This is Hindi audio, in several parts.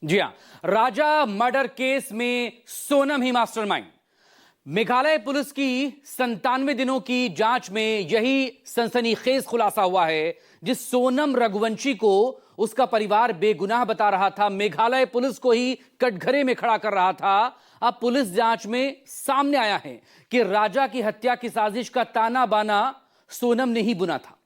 जी हां, राजा मर्डर केस में सोनम ही मास्टरमाइंड। मेघालय पुलिस की 97 दिनों की जांच में यही सनसनीखेज खुलासा हुआ है। जिस सोनम रघुवंशी को उसका परिवार बेगुनाह बता रहा था, मेघालय पुलिस को ही कटघरे में खड़ा कर रहा था, अब पुलिस जांच में सामने आया है कि राजा की हत्या की साजिश का ताना बाना सोनम ने ही बुना था।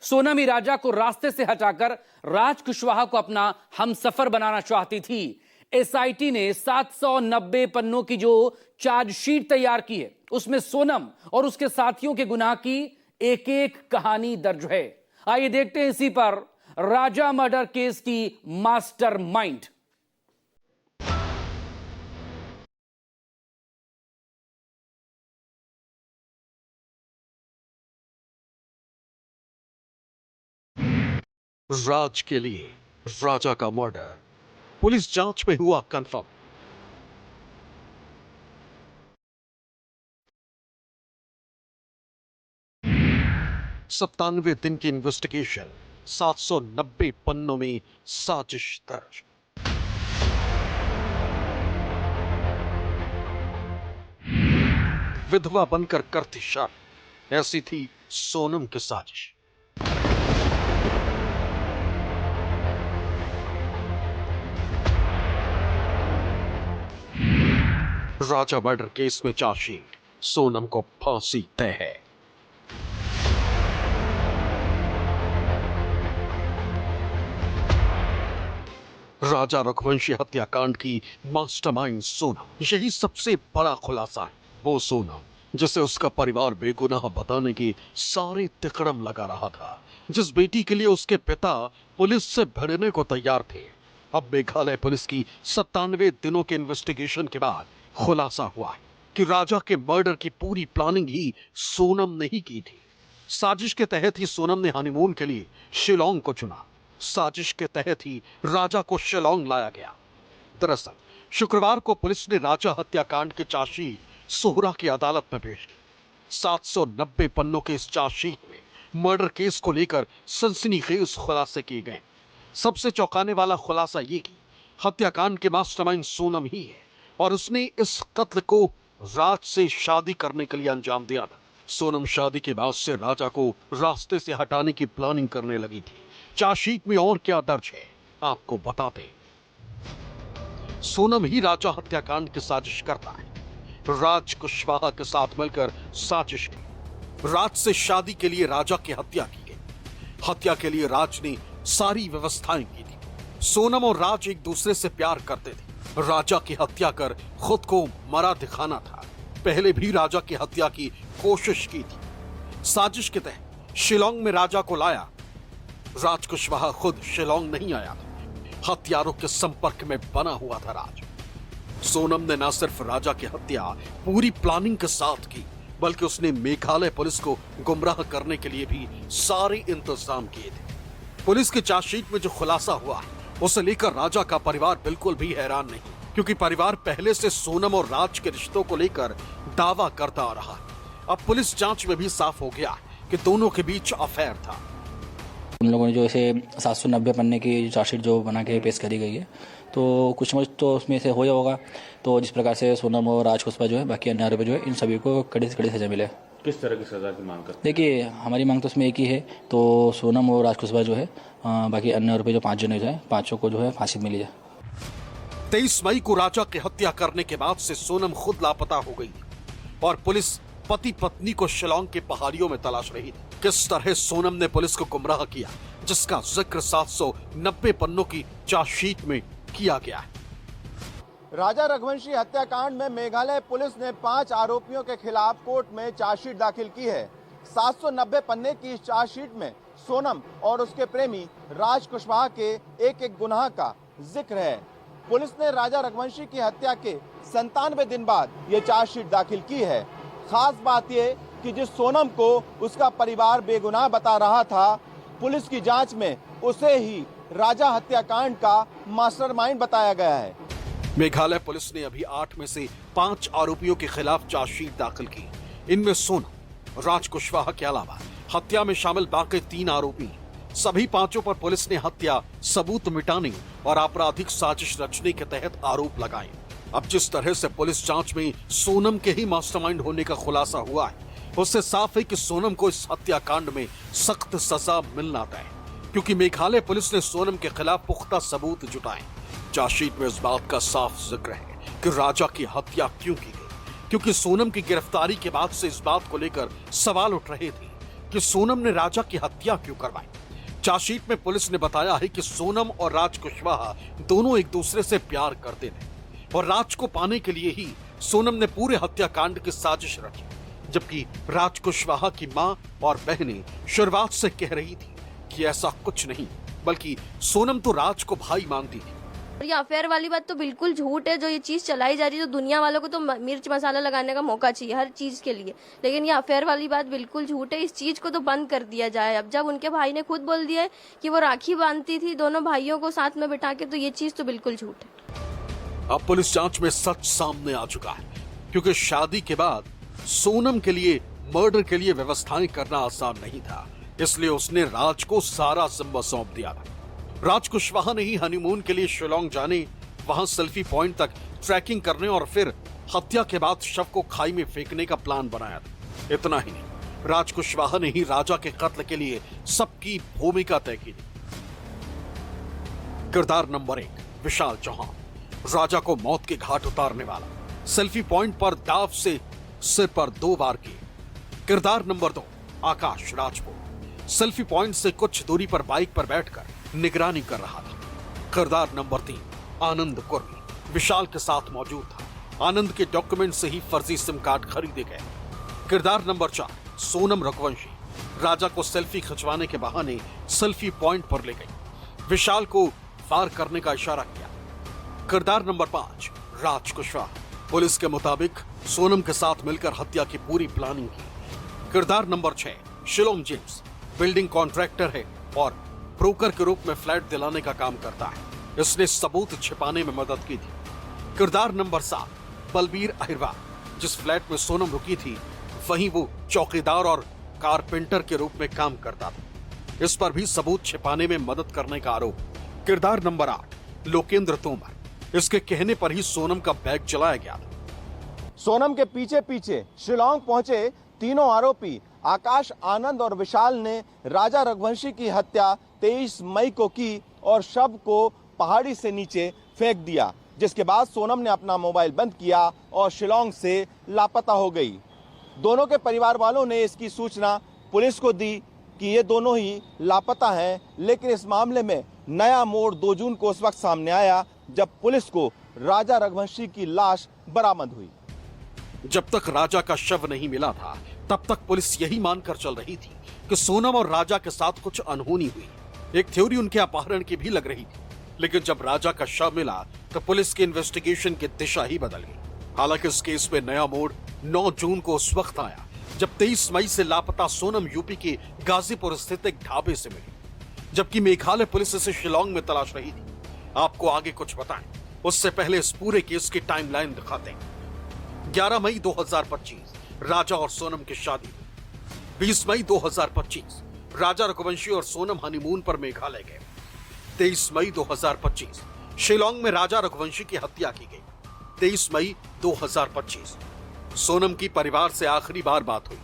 सोनम ही राजा को रास्ते से हटाकर राज कुशवाहा को अपना हमसफर बनाना चाहती थी। एसआईटी ने 790 पन्नों की जो चार्जशीट तैयार की है, उसमें सोनम और उसके साथियों के गुनाह की एक एक कहानी दर्ज है। आइए देखते हैं इसी पर राजा मर्डर केस की मास्टरमाइंड। राज के लिए राजा का मर्डर, पुलिस जांच में हुआ कंफर्म। 97 दिन की इन्वेस्टिगेशन, 790 पन्नों में साजिश दर्ज। विधवा बनकर करती शादी, ऐसी थी सोनम की साजिश। राजा मर्डर केस में चार्जशीट, सोनम को फांसी तय है। राजा रघुवंशी हत्याकांड की मास्टरमाइंड सोनम, यही सबसे बड़ा खुलासा है। वो सोनम जिसे उसका परिवार बेगुनाह बताने की सारे तिकड़म लगा रहा था, जिस बेटी के लिए उसके पिता पुलिस से भिड़ने को तैयार थे। अब मेघालय पुलिस की 97 दिनों के इन्वेस्टिगेशन के बाद खुलासा हुआ है कि राजा के मर्डर की पूरी प्लानिंग ही सोनम ने ही की थी। साजिश के तहत ही सोनम ने हनीमून के लिए शिलोंग को चुना। साजिश के तहत ही राजा को शिलोंग लाया गया। दरअसल शुक्रवार को पुलिस ने राजा हत्याकांड की चार्जशीट सोहरा की अदालत में पेश की। 790 पन्नों के इस चार्जशीट में मर्डर केस को लेकर सनसनीखेज खुलासे किए गए। सबसे चौंकाने वाला खुलासा ये कि हत्याकांड के मास्टरमाइंड सोनम ही है और उसने इस कत्ल को राज से शादी करने के लिए अंजाम दिया था। सोनम शादी के बाद से राजा को रास्ते से हटाने की प्लानिंग करने लगी थी। चार्जशीट में और क्या दर्ज है आपको बताते। सोनम ही राजा हत्याकांड की साजिश करता है। राज कुशवाहा के साथ मिलकर साजिश की। राज से शादी के लिए राजा की हत्या की गई। हत्या के लिए राज ने सारी व्यवस्थाएं की थी। सोनम और राज एक दूसरे से प्यार करते थे। राजा की हत्या कर खुद को मरा दिखाना था। पहले भी राजा की हत्या की कोशिश की थी। साजिश के तहत शिलोंग में राजा को लाया। राज कुशवाहा खुद शिलोंग नहीं आया था। हत्यारों के संपर्क में बना हुआ था राज। सोनम ने न सिर्फ राजा की हत्या पूरी प्लानिंग के साथ की, बल्कि उसने मेघालय पुलिस को गुमराह करने के लिए भी सारे इंतजाम किए थे। पुलिस की चार्जशीट में जो खुलासा हुआ उसे लेकर राजा का परिवार बिल्कुल भी हैरान नहीं, क्योंकि परिवार पहले से सोनम और राज के रिश्तों को लेकर दावा करता आ रहा। अब पुलिस जांच में भी साफ हो गया कि दोनों के बीच अफेयर था। उन लोगों ने जो ऐसे 790 पन्ने की चार्जशीट जो बना के पेश करी गई है, तो कुछ समझ तो उसमें से हो गया होगा। तो जिस प्रकार से सोनम और राज कुशवाहा जो है, बाकी अन्य आरोपी जो है, इन सभी को कड़ी से कड़ी सजा मिले। किस तरह की सजा की मांग करते हैं? देखिए, हमारी मांग तो उसमें एक ही है। तो सोनम और राज कुशवाहा जो है, बाकी अन्य आरोपी जो 5 जने जो है, 5 को जो है फांसी मिली है। 23 मई को राजा की हत्या करने के बाद से सोनम खुद लापता हो गई और पुलिस पति पत्नी को शिलोंग की पहाड़ियों में तलाश रही थी। किस तरह सोनम ने पुलिस को गुमराह किया, जिसका जिक्र 790 पन्नों की चार्जशीट में किया गया है। राजा रघुवंशी हत्याकांड में मेघालय पुलिस ने 5 आरोपियों के खिलाफ कोर्ट में चार्जशीट दाखिल की है। 790 पन्ने की इस चार्जशीट में सोनम और उसके प्रेमी राज कुशवाहा के एक एक गुनाह का जिक्र है। पुलिस ने राजा रघुवंशी की हत्या के 97 दिन बाद ये चार्जशीट दाखिल की है। खास बात ये कि जिस सोनम को उसका परिवार बेगुनाह बता रहा था, पुलिस की जांच में उसे ही राजा हत्याकांड का मास्टरमाइंड बताया गया है। मेघालय पुलिस ने अभी 8 में से 5 आरोपियों के खिलाफ चार्जशीट दाखिल की। इनमें सोनम, राज कुशवाहा के अलावा हत्या में शामिल बाकी 3 आरोपी सभी पांचों पर पुलिस ने हत्या, सबूत मिटाने और आपराधिक साजिश रचने के तहत आरोप लगाए। अब जिस तरह से पुलिस जांच में सोनम के ही मास्टरमाइंड होने का खुलासा हुआ है, उससे साफ है कि सोनम को इस हत्याकांड में सख्त सजा मिलना तय है, क्योंकि मेघालय पुलिस ने सोनम के खिलाफ पुख्ता सबूत जुटाए। चार्जशीट में इस बात का साफ जिक्र है कि राजा की हत्या क्यों की गई, क्योंकि सोनम की गिरफ्तारी के बाद से इस बात को लेकर सवाल उठ रहे थे कि सोनम ने राजा की हत्या क्यों करवाई। चार्जशीट में पुलिस ने बताया है कि सोनम और राज कुशवाहा दोनों एक दूसरे से प्यार करते थे और राज को पाने के लिए ही सोनम ने पूरे हत्याकांड की साजिश रची, जबकि राज कुशवाहा की मां और बहनें शुरुआत से कह रही थी कि ऐसा कुछ नहीं, बल्कि सोनम तो राज को भाई मानती थी। ये अफेयर वाली बात तो बिल्कुल झूठ है। जो ये चीज चलाई जा रही है, तो दुनिया वालों को तो मिर्च मसाला लगाने का मौका चाहिए हर चीज के लिए, लेकिन ये अफेयर वाली बात बिल्कुल झूठ है। इस चीज को तो बंद कर दिया जाए। अब जब उनके भाई ने खुद बोल दिया है कि वो राखी बांधती थी दोनों भाइयों को साथ में बिठा के, तो ये चीज तो बिल्कुल झूठ है। अब पुलिस जांच में सच सामने आ चुका है, क्योंकि शादी के बाद सोनम के लिए मर्डर के लिए व्यवस्थाएं करना आसान नहीं था, इसलिए उसने राज को सारा जिम्मा सौंप दिया था। राज कुशवाहा ने ही हनीमून के लिए शिलोंग जाने, वहां सेल्फी पॉइंट तक ट्रैकिंग करने और फिर हत्या के बाद शव को खाई में फेंकने का प्लान बनाया था। इतना ही नहीं, राज कुशवाहा ने ही राजा के कत्ल के लिए सबकी भूमिका तय की थी। किरदार नंबर 1 विशाल चौहान, राजा को मौत के घाट उतारने वाला, सेल्फी पॉइंट पर दाव से सिर पर 2 बार किए। किरदार नंबर 2 आकाश राजपूत, सेल्फी पॉइंट से कुछ दूरी पर बाइक पर बैठकर निगरानी कर रहा था। किरदार नंबर 3 आनंद कुर्मी, विशाल के साथ मौजूद था। आनंद के डॉक्यूमेंट से ही फर्जी सिम कार्ड खरीदे गए। किरदार नंबर 4 सोनम रघुवंशी, राजा को सेल्फी खिंचवाने के बहाने सेल्फी पॉइंट पर ले गई, विशाल को वार करने का इशारा किया। किरदार नंबर 5 राज कुशवाहा, पुलिस के मुताबिक सोनम के साथ मिलकर हत्या की पूरी प्लानिंग की। किरदार number 6 Shillong James, building contractor है और ब्रोकर के रूप में फ्लैट दिलाने का काम करता है, इसने सबूत छिपाने में मदद की थी। किरदार नंबर 7 बलबीर अहिरवार, जिस फ्लैट में सोनम रुकी थी वहीं वो चौकीदार और कारपेंटर के रूप में काम करता था, इस पर भी सबूत छिपाने में मदद करने का आरोप। किरदार नंबर 8 लोकेंद्र तोमर, इसके कहने पर ही सोनम का बैग जलाया गया था। सोनम के पीछे पीछे शिलोंग पहुंचे तीनों आरोपी आकाश, आनंद और विशाल ने राजा रघुवंशी की हत्या 23 मई को की और शव को पहाड़ी से नीचे फेंक दिया, जिसके बाद सोनम ने अपना मोबाइल बंद किया और शिलोंग से लापता हो गई। दोनों के परिवार वालों ने इसकी सूचना पुलिस को दी कि ये दोनों ही लापता हैं, लेकिन इस मामले में नया मोड़ 2 जून को उस वक्त सामने आया जब पुलिस को राजा रघुवंशी की लाश बरामद हुई। जब तक राजा का शव नहीं मिला था तब तक पुलिस यही मानकर चल रही थी कि सोनम और राजा के साथ कुछ अनहोनी हुई। एक थ्योरी उनके अपहरण की भी लग रही थी, लेकिन जब राजा का शव मिला तो पुलिस की इन्वेस्टिगेशन की दिशा ही बदल गई। हालांकि इस केस में नया मोड़ 9 जून को उस वक्त आया जब 23 मई से लापता सोनम यूपी के गाजीपुर स्थित एक ढाबे से मिली, जबकि मेघालय पुलिस इसे शिलोंग में तलाश रही थी। आपको आगे कुछ बताएं, उससे पहले इस पूरे केस की टाइमलाइन दिखाते हैं। 11 मई 2025 राजा और सोनम की शादी। 20 मई 2025 राजा रघुवंशी और सोनम हनीमून पर मेघालय गए। 23 मई 2025 शिलोंग में राजा रघुवंशी की हत्या की गई। 23 मई 2025 सोनम की परिवार से आखिरी बार बात हुई,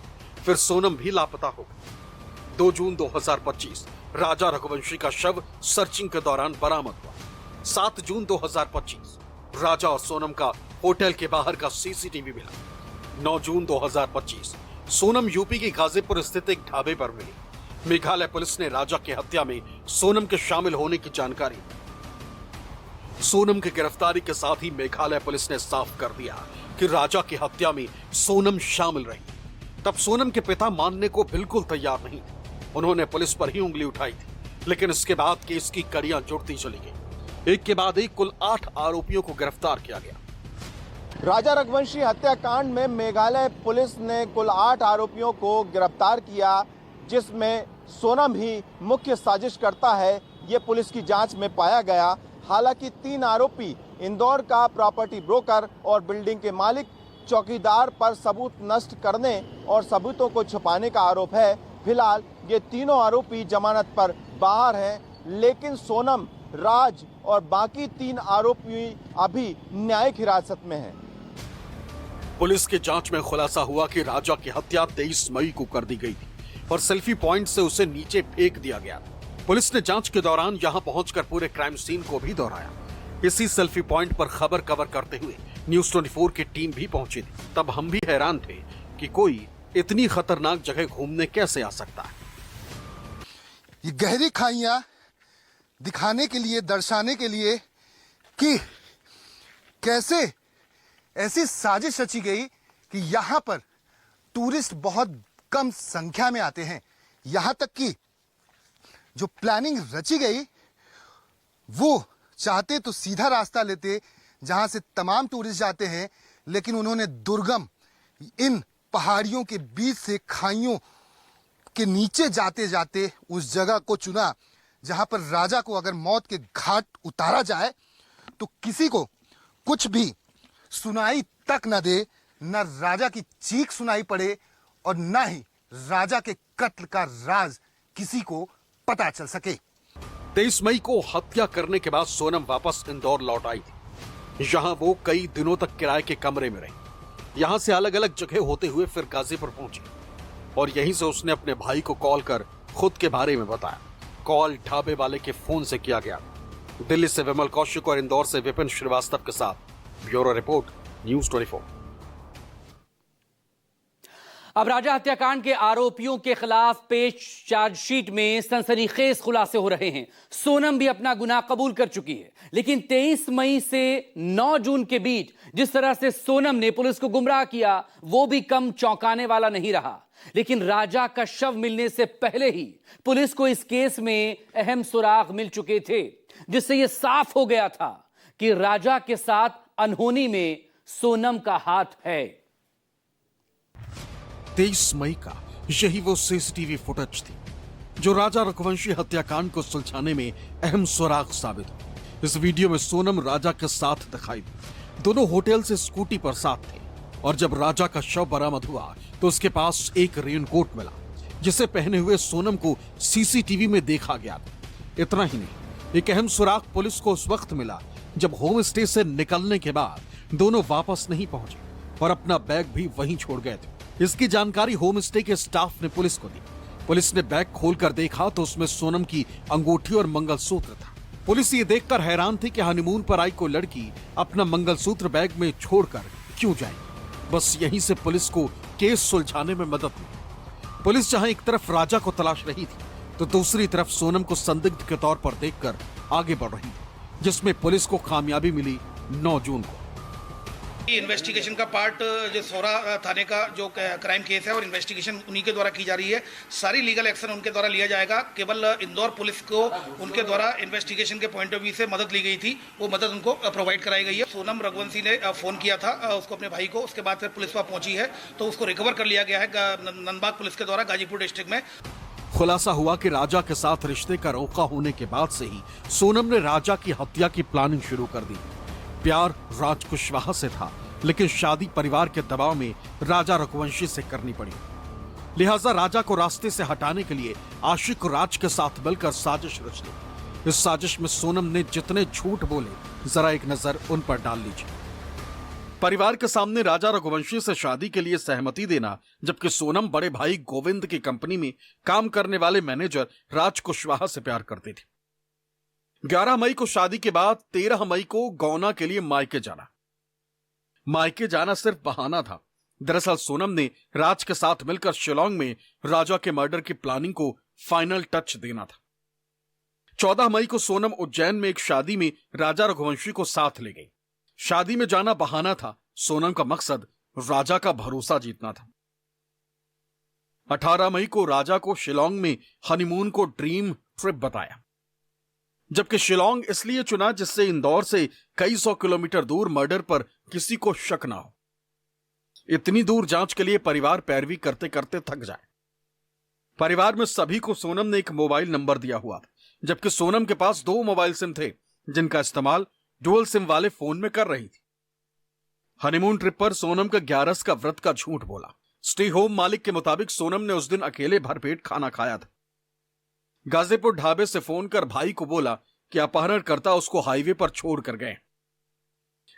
फिर सोनम भी लापता हो गई। 2 जून 2025 राजा रघुवंशी का शव सर्चिंग के दौरान बरामद हुआ। 7 जून 2025 राजा और सोनम का होटल के बाहर का सीसीटीवी मिला। 9 जून 2025 सोनम यूपी के गाजीपुर स्थित एक ढाबे पर मिली। मेघालय पुलिस ने राजा की हत्या में सोनम के शामिल होने की जानकारी दी। सोनम की गिरफ्तारी के साथ ही मेघालय पुलिस ने साफ कर दिया कि राजा की हत्या में सोनम शामिल रही। तब सोनम के पिता मानने को बिल्कुल तैयार नहीं थे, उन्होंने पुलिस पर ही उंगली उठाई थी, लेकिन इसके बाद केस की कड़ियां जुड़ती चली गई। एक के बाद एक कुल 8 आरोपियों को गिरफ्तार किया गया। राजा रघुवंशी हत्याकांड में मेघालय पुलिस ने कुल 8 आरोपियों को गिरफ्तार किया, जिसमें सोनम ही मुख्य साजिशकर्ता है, ये पुलिस की जांच में पाया गया। हालांकि 3 आरोपी इंदौर का प्रॉपर्टी ब्रोकर और बिल्डिंग के मालिक चौकीदार पर सबूत नष्ट करने और सबूतों को छुपाने का आरोप है। फिलहाल ये तीनों आरोपी जमानत पर बाहर हैं, लेकिन सोनम, राज और बाकी 3 आरोपी अभी न्यायिक हिरासत में हैं। पुलिस की जांच में खुलासा हुआ कि राजा की हत्या 23 मई को कर दी गई थी और सेल्फी पॉइंट से उसे नीचे फेंक दिया गया। पुलिस ने जांच के दौरान यहां पहुंचकर पूरे क्राइम सीन को भी दोहराया। इसी सेल्फी पॉइंट पर खबर कवर करते हुए न्यूज 24 की टीम भी पहुंची थी। तब हम भी हैरान थे कि कोई इतनी खतरनाक जगह घूमने कैसे आ सकता है। ये गहरी खाइयां दिखाने के लिए, दर्शाने के लिए कि कैसे ऐसी साजिश रची गई कि यहां पर टूरिस्ट बहुत कम संख्या में आते हैं। यहां तक कि जो प्लानिंग रची गई वो चाहते तो सीधा रास्ता लेते जहां से तमाम टूरिस्ट जाते हैं, लेकिन उन्होंने दुर्गम इन पहाड़ियों के बीच से खाइयों के नीचे जाते जाते उस जगह को चुना जहां पर राजा को अगर मौत के घाट उतारा जाए तो किसी को कुछ भी सुनाई तक न दे, न राजा की चीख सुनाई पड़े और न ही राजा के कत्ल का राज किसी को पता चल सके। 23 मई को हत्या करने के बाद सोनम वापस इंदौर लौट आई थी। यहां वो कई दिनों तक किराए के कमरे में रही। यहां से अलग अलग जगह होते हुए फिर गाजीपुर पहुंची और यहीं से उसने अपने भाई को कॉल कर खुद के बारे में बताया। कॉल ढाबे वाले के फोन से किया गया। दिल्ली से विमल कौशिक और इंदौर से विपिन श्रीवास्तव के साथ ब्यूरो रिपोर्ट, न्यूज 24। अब राजा हत्याकांड के आरोपियों के खिलाफ पेश चार्जशीट में सनसनीखेज खुलासे हो रहे हैं। सोनम भी अपना गुनाह कबूल कर चुकी है, लेकिन 23 मई से 9 जून के बीच जिस तरह से सोनम ने पुलिस को गुमराह किया वो भी कम चौंकाने वाला नहीं रहा। लेकिन राजा का शव मिलने से पहले ही पुलिस को इस केस में अहम सुराग मिल चुके थे, जिससे यह साफ हो गया था कि राजा के साथ अनहोनी में सोनम का हाथ है। 23 मई का यही वो सीसीटीवी फुटेज थी जो राजा रघुवंशी हत्याकांड को सुलझाने में अहम सुराग साबित हुई। इस वीडियो में सोनम राजा के साथ दिखाई दी। दोनों होटल से स्कूटी पर साथ थे और जब राजा का शव बरामद हुआ तो उसके पास एक रेनकोट मिला जिसे पहने हुए सोनम को सीसीटीवी में देखा गया था। इतना ही नहीं, एक अहम सुराग पुलिस को उस वक्त मिला जब होम स्टे से निकलने के बाद दोनों वापस नहीं पहुंचे और अपना बैग भी वहीं छोड़ गए थे। इसकी जानकारी होम स्टे के स्टाफ ने पुलिस को दी। पुलिस ने बैग खोलकर देखा तो उसमें सोनम की अंगूठी और मंगलसूत्र था। पुलिस ये देखकर हैरान थी कि हनीमून पर आई कोई लड़की अपना मंगलसूत्र बैग में छोड़कर क्यों जाएगी। बस यहीं से पुलिस को केस सुलझाने में मदद मिली। पुलिस जहां एक तरफ राजा को तलाश रही थी तो दूसरी तरफ सोनम को संदिग्ध के तौर पर देखकर आगे बढ़ रही थी, जिसमें पुलिस को कामयाबी मिली 9 जून को। इन्वेस्टिगेशन का पार्ट जो सोरा थाने का जो क्राइम केस है और इन्वेस्टिगेशन उन्हीं के द्वारा की जा रही है। सारी लीगल एक्शन उनके द्वारा लिया जाएगा। केवल इंदौर पुलिस को उनके द्वारा इन्वेस्टिगेशन के पॉइंट ऑफ व्यू से मदद ली गई थी, वो मदद उनको प्रोवाइड कराई गई है। सोनम रघुवंशी ने फोन किया था उसको अपने भाई को, उसके बाद फिर पुलिस वहां पहुंची है तो उसको रिकवर कर लिया गया है नंदबाग पुलिस के द्वारा गाजीपुर डिस्ट्रिक्ट में। खुलासा हुआ कि राजा के साथ रिश्ते का रोका होने के बाद से ही सोनम ने राजा की हत्या की प्लानिंग शुरू कर दी। प्यार राज कुशवाहा से था, लेकिन शादी परिवार के दबाव में राजा रघुवंशी से करनी पड़ी। लिहाजा राजा को रास्ते से हटाने के लिए आशिक राज के साथ मिलकर साजिश रच ली। इस साजिश में सोनम ने जितने झूठ बोले, जरा एक नजर उन पर डाल लीजिए। परिवार के सामने राजा रघुवंशी से शादी के लिए सहमति देना, जबकि सोनम बड़े भाई गोविंद की कंपनी में काम करने वाले मैनेजर राज कुशवाहा से प्यार करती थी। 11 मई को शादी के बाद 13 मई को गौना के लिए मायके जाना। मायके जाना सिर्फ बहाना था। दरअसल सोनम ने राज के साथ मिलकर शिलांग में राजा के मर्डर की प्लानिंग को फाइनल टच देना था। 14 मई को सोनम उज्जैन में एक शादी में राजा रघुवंशी को साथ ले गई। शादी में जाना बहाना था, सोनम का मकसद राजा का भरोसा जीतना था। 18 मई को राजा को शिलांग में हनीमून को ड्रीम ट्रिप बताया, जबकि शिलांग इसलिए चुना जिससे इंदौर से कई 100 किलोमीटर दूर मर्डर पर किसी को शक ना हो। इतनी दूर जांच के लिए परिवार पैरवी करते करते थक जाए। परिवार में सभी को सोनम ने एक मोबाइल नंबर दिया हुआ था, जबकि सोनम के पास 2 मोबाइल सिम थे जिनका इस्तेमाल डुअल सिम वाले फोन में कर रही थी। हनीमून ट्रिप पर सोनम का 11 का व्रत का झूठ बोला। स्टे होम मालिक के मुताबिक सोनम ने उस दिन अकेले भरपेट खाना खाया था। गाजीपुर ढाबे से फोन कर भाई को बोला कि अपहरणकर्ता उसको हाईवे पर छोड़ कर गए।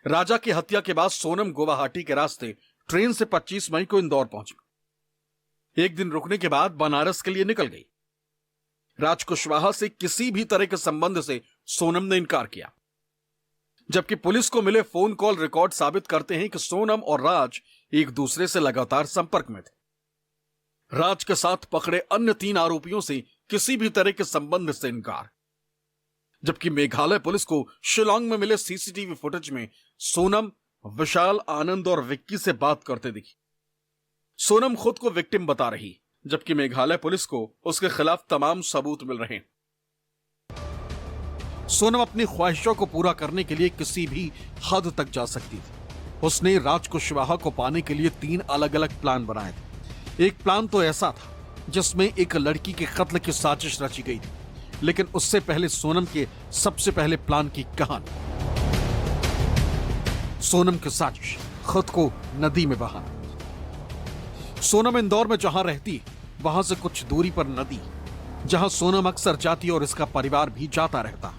राजा की हत्या के बाद सोनम गुवाहाटी के रास्ते ट्रेन से 25 मई को इंदौर पहुंची। एक दिन रुकने के बाद बनारस के लिए निकल गई। राज कुशवाहा से किसी भी तरह के संबंध से सोनम ने इनकार किया, जबकि पुलिस को मिले फोन कॉल रिकॉर्ड साबित करते हैं कि सोनम और राज एक दूसरे से लगातार संपर्क में थे। राज के साथ पकड़े अन्य 3 आरोपियों से किसी भी तरह के संबंध से इनकार, जबकि मेघालय पुलिस को शिलांग में मिले सीसीटीवी फुटेज में सोनम विशाल, आनंद और विक्की से बात करते दिखी। सोनम खुद को विक्टिम बता रही, जबकि मेघालय पुलिस को उसके खिलाफ तमाम सबूत मिल रहे हैं। सोनम अपनी ख्वाहिशों को पूरा करने के लिए किसी भी हद तक जा सकती थी। उसने राज कुशवाहा को पाने के लिए 3 अलग अलग प्लान बनाए थे। एक प्लान तो ऐसा था जिसमें एक लड़की के कत्ल की साजिश रची गई थी, लेकिन उससे पहले सोनम के सबसे पहले प्लान की कहानी। सोनम की साजिश, खुद को नदी में बहाना। सोनम इंदौर में जहां रहती, वहां से कुछ दूरी पर नदी, जहां सोनम अक्सर जाती और इसका परिवार भी जाता रहता।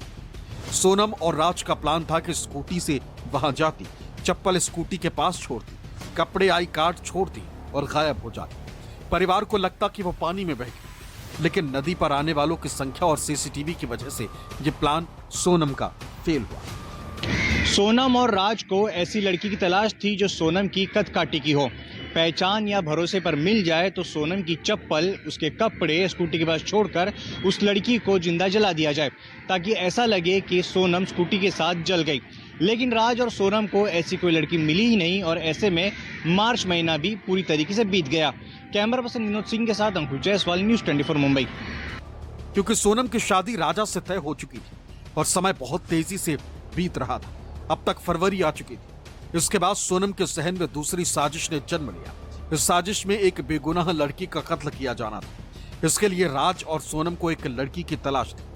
सोनम और राज का प्लान था कि स्कूटी से वहां जाती, चप्पल स्कूटी के पास छोड़ती, कपड़े आई कार्ड छोड़ती और गायब हो जाती। परिवार को लगता कि वो पानी में बह गई, लेकिन नदी पर आने वालों की संख्या और सीसीटीवी की वजह से ये प्लान सोनम का फेल हुआ। सोनम और राज को ऐसी लड़की की तलाश थी जो सोनम की कदकाठी की हो, पहचान या भरोसे पर मिल जाए तो सोनम की चप्पल, उसके कपड़े स्कूटी के पास छोड़कर उस लड़की को जिंदा जला दिया जाए, ताकि ऐसा लगे कि सोनम स्कूटी के साथ जल गई। लेकिन राज और सोनम को ऐसी कोई लड़की मिली ही नहीं और ऐसे में मार्च महीना भी पूरी तरीके से बीत गया। कैमरा पर्सन विनोद सिंह के साथ अंकुश जायसवाल, न्यूज़ 24 मुंबई। क्योंकि सोनम की शादी राजा से तय हो चुकी थी और समय बहुत तेजी से बीत रहा था। अब तक फरवरी आ चुकी थी। इसके बाद सोनम के सहन में दूसरी साजिश ने जन्म लिया। इस साजिश में एक बेगुनाह लड़की का कत्ल किया जाना था। इसके लिए राज और सोनम को एक लड़की की तलाश थी।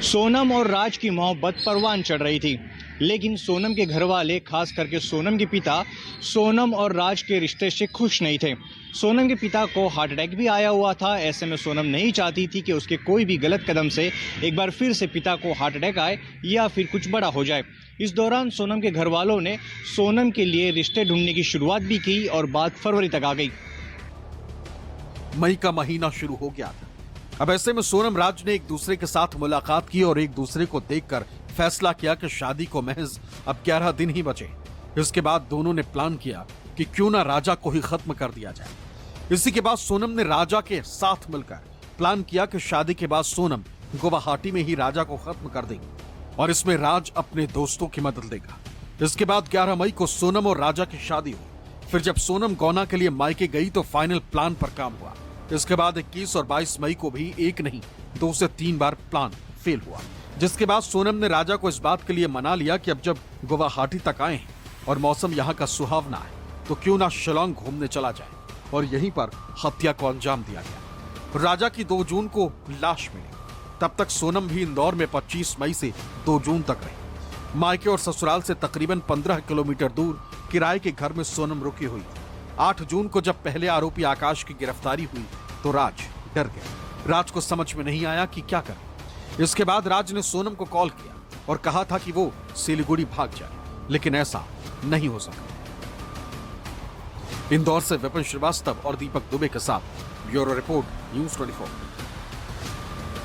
सोनम और राज की मोहब्बत परवान चढ़ रही थी, लेकिन सोनम के घर वाले, खास करके सोनम के पिता, सोनम और राज के रिश्ते से खुश नहीं थे। सोनम के पिता को हार्ट अटैक भी आया हुआ था। ऐसे में सोनम नहीं चाहती थी कि उसके कोई भी गलत कदम से एक बार फिर से पिता को हार्ट अटैक आए या फिर कुछ बड़ा हो जाए। इस दौरान सोनम के घर वालों ने सोनम के लिए रिश्ते ढूंढने की शुरुआत भी की और बात फरवरी तक आ गई। मई का महीना शुरू हो गया था। अब ऐसे में सोनम राज ने एक दूसरे के साथ मुलाकात की और एक दूसरे को देखकर फैसला किया कि शादी को महज अब 11 दिन ही बचे। इसके बाद दोनों ने प्लान किया कि क्यों ना राजा को ही खत्म कर दिया जाए। इसी के बाद सोनम ने राजा के साथ मिलकर प्लान किया कि शादी के बाद सोनम गुवाहाटी में ही राजा को खत्म कर देगी और इसमें राज अपने दोस्तों की मदद देगा। इसके बाद 11 मई को सोनम और राजा की शादी हुई। फिर जब सोनम गौना के लिए मायके गई तो फाइनल प्लान पर काम हुआ। इसके बाद 21 और 22 मई को भी एक नहीं 2 से 3 बार प्लान फेल हुआ, जिसके बाद सोनम ने राजा को इस बात के लिए मना लिया कि अब जब गुवाहाटी तक आए हैं और मौसम यहाँ का सुहावना है तो क्यों ना शिलांग घूमने चला जाए, और यहीं पर हत्या को अंजाम दिया गया। राजा की 2 जून को लाश मिली। तब तक सोनम भी इंदौर में 25 मई से 2 जून तक रही। मायके और ससुराल से तकरीबन 15 किलोमीटर दूर किराए के घर में सोनम रुकी हुई। 8 जून को जब पहले आरोपी आकाश की गिरफ्तारी हुई तो राज डर गया। राज को समझ में नहीं आया कि क्या करे। इसके बाद राज ने सोनम को कॉल किया और कहा था कि वो सिलीगुड़ी भाग जाए, लेकिन ऐसा नहीं हो सका। इंदौर से विपिन श्रीवास्तव और दीपक दुबे के साथ ब्यूरो रिपोर्ट, न्यूज़ 24।